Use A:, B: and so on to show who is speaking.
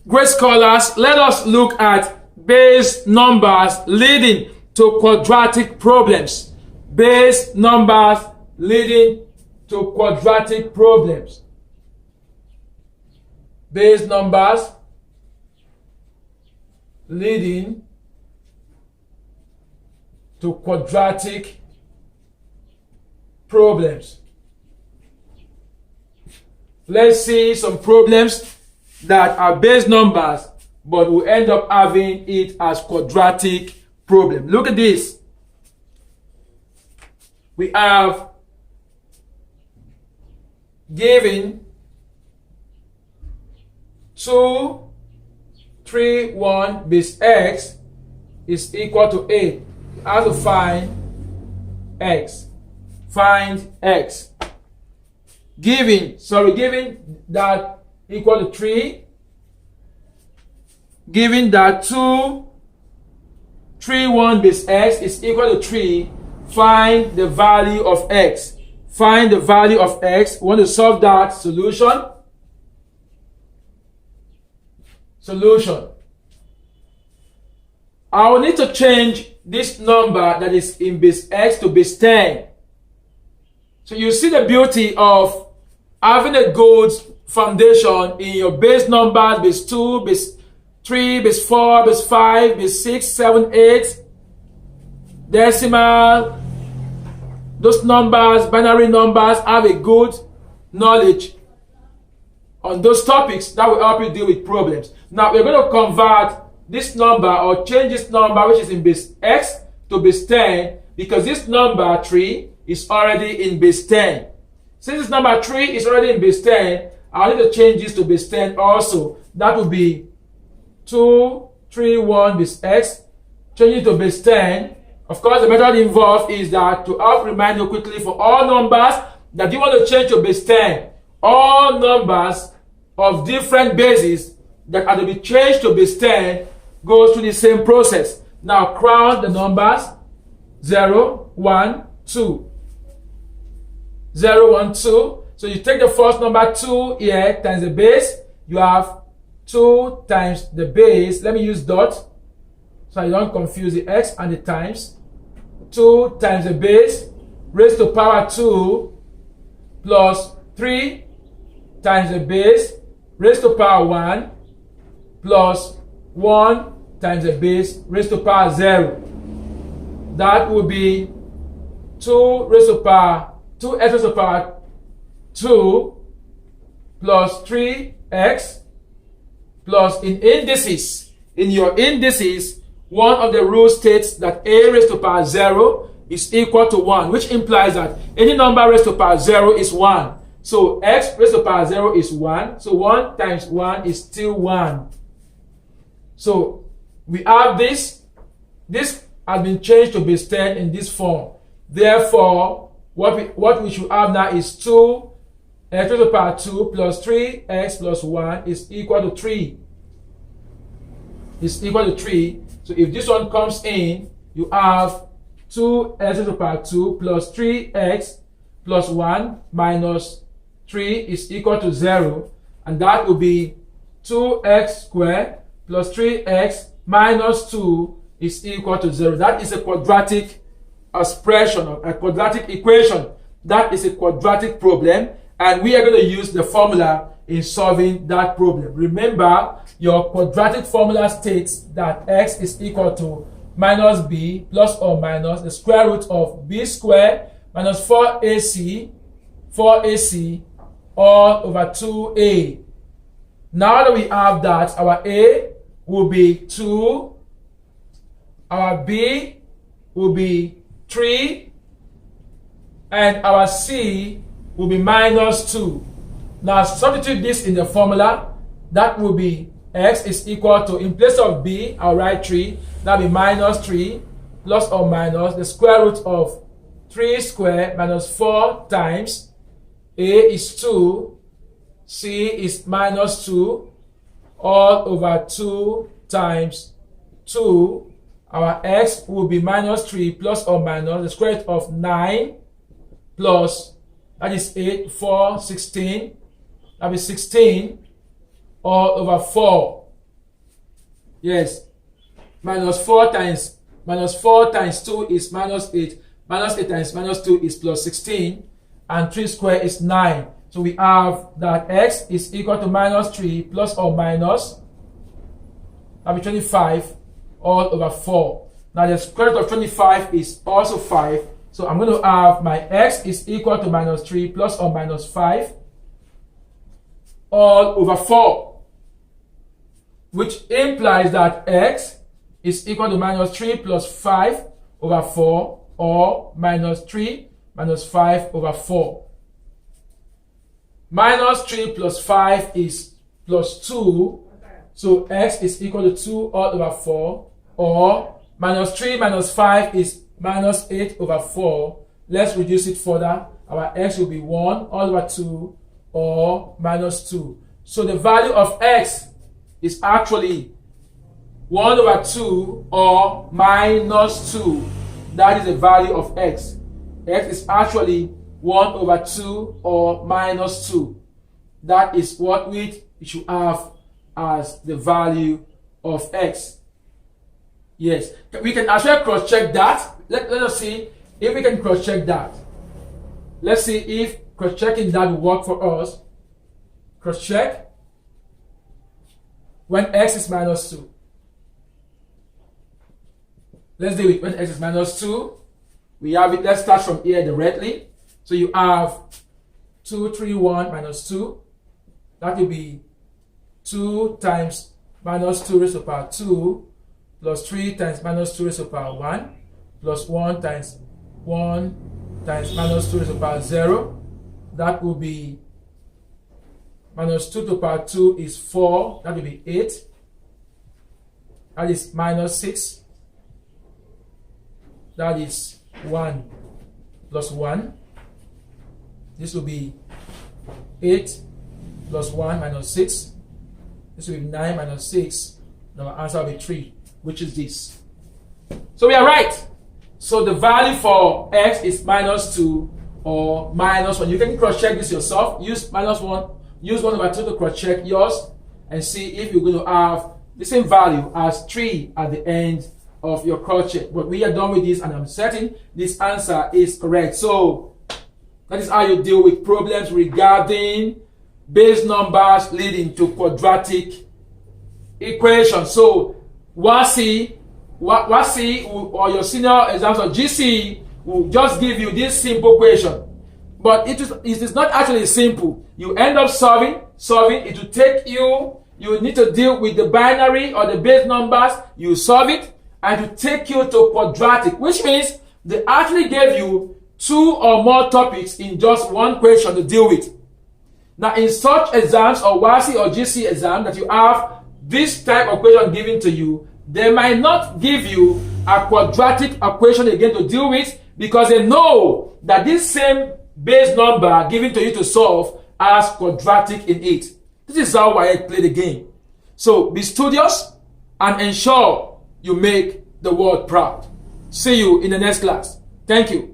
A: Great scholars, let us look at base numbers leading to quadratic problems. Base numbers leading to quadratic problems. Base numbers leading to quadratic problems. Let's see some problems that are base numbers, but we end up having it as quadratic problem. Look at this. We have given 2, 3, 1 base x is equal to 8. You have to find x. Find x. Given that equal to 3, given that 2, 3, 1 base x is equal to 3, find the value of x. Find the value of x. We want to solve that. Solution. Solution. I will need to change this number that is in base x to base 10. So you see the beauty of having a good foundation in your base numbers, base 2, base 3, base 4, base 5, base 6, 7, 8, decimal. Those numbers, binary numbers, have a good knowledge on those topics that will help you deal with problems. Now we're going to convert this number or change this number which is in base x to base 10 because this number 3 is already in base 10. Since this number 3 is already in base 10, I'll need to change this to base 10 also. That will be 2, 3, 1 base x. Change it to base 10. Of course, the method involved is that to help remind you quickly for all numbers that you want to change to base 10. All numbers of different bases that are to be changed to base 10 goes through the same process. Now crown the numbers 0, 1, 2. 0, 1, 2. So you take the first number 2 here times the base. You have 2 times the base. Let me use dot so I don't confuse the x and the times. 2 times the base raised to power 2 plus 3 times the base raised to power 1 plus 1 times the base raised to power 0. That will be 2 raised to power 2x raised to power 2 plus 3x plus in indices. In your indices, one of the rules states that a raised to power 0 is equal to 1, which implies that any number raised to power 0 is 1. So x raised to power 0 is 1. So 1 times 1 is still 1. So we have this. This has been changed to base 10 in this form. Therefore, what we should have now is 2 x raised to power 2 plus 3x plus 1 is equal to 3. Is equal to 3. So if this one comes in, you have 2x raised to power 2 plus 3x plus 1 minus 3 is equal to 0. And that will be 2x squared plus 3x minus 2 is equal to 0. That is a quadratic expression, or a quadratic equation. That is a quadratic problem. And we are going to use the formula in solving that problem. Remember, your quadratic formula states that x is equal to minus b plus or minus the square root of b squared minus 4ac all over 2a. Now that we have that, our a will be 2, our b will be 3, and our c will be minus 2. Now substitute this in the formula. That will be x is equal to, in place of b, I'll write 3. That will be minus 3 plus or minus the square root of 3 squared minus 4 times a is 2, c is minus 2, all over 2 times 2. Our x will be minus 3 plus or minus the square root of 9 plus, that is 8, 4, 16. That will be 16 all over 4. Yes. Minus 4 times 2 is minus 8. Minus 8 times minus 2 is plus 16. And 3 squared is 9. So we have that x is equal to minus 3 plus or minus, that'll be 25 all over 4. Now the square root of 25 is also 5. So I'm going to have my x is equal to minus 3 plus or minus 5 all over 4. Which implies that x is equal to minus 3 plus 5 over 4 or minus 3 minus 5 over 4. Minus 3 plus 5 is plus 2. So x is equal to 2 all over 4 or minus 3 minus 5 is minus 8 over 4. Let's reduce it further. Our x will be 1 all over 2 or minus 2. So the value of x is actually 1 over 2 or minus 2. That is the value of x. X is actually 1 over 2 or minus 2. That is what we should have as the value of x. Yes, we can actually cross-check that. Let us see if we can cross-check that. Let's see if cross-checking that will work for us. Cross-check when x is minus 2. Let's do it when x is minus 2. We have it. Let's start from here directly. So you have 2, 3, 1 minus 2. That will be 2 times minus 2 raised to the power 2 plus 3 times minus 2 raised to the power 1 plus 1 times minus 2 raised to the power 0. That will be minus 2 to the power 2 is 4. That will be 8. That is minus 6. That is 1 plus 1. This will be 8 plus 1 minus 6. This will be 9 minus 6. Now our answer will be 3, which is this. So we are right. So the value for x is minus 2 or minus 1. You can cross-check this yourself. Use minus 1. Use 1 over 2 to cross-check yours and see if you're going to have the same value as 3 at the end of your cross-check. But we are done with this and I'm certain this answer is correct. So that is how you deal with problems regarding base numbers leading to quadratic equations. So WASI or your senior exams or GC will just give you this simple question. But it is not actually simple. You end up solving, it will take you need to deal with the binary or the base numbers, you solve it, and it will take you to quadratic, which means they actually gave you 2 or more topics in just one question to deal with. Now, in such exams or WASI or GC exam that you have this type of question given to you, they might not give you a quadratic equation again to deal with because they know that this same base number given to you to solve has quadratic in it. This is how I play the game. So be studious and ensure you make the world proud. See you in the next class. Thank you.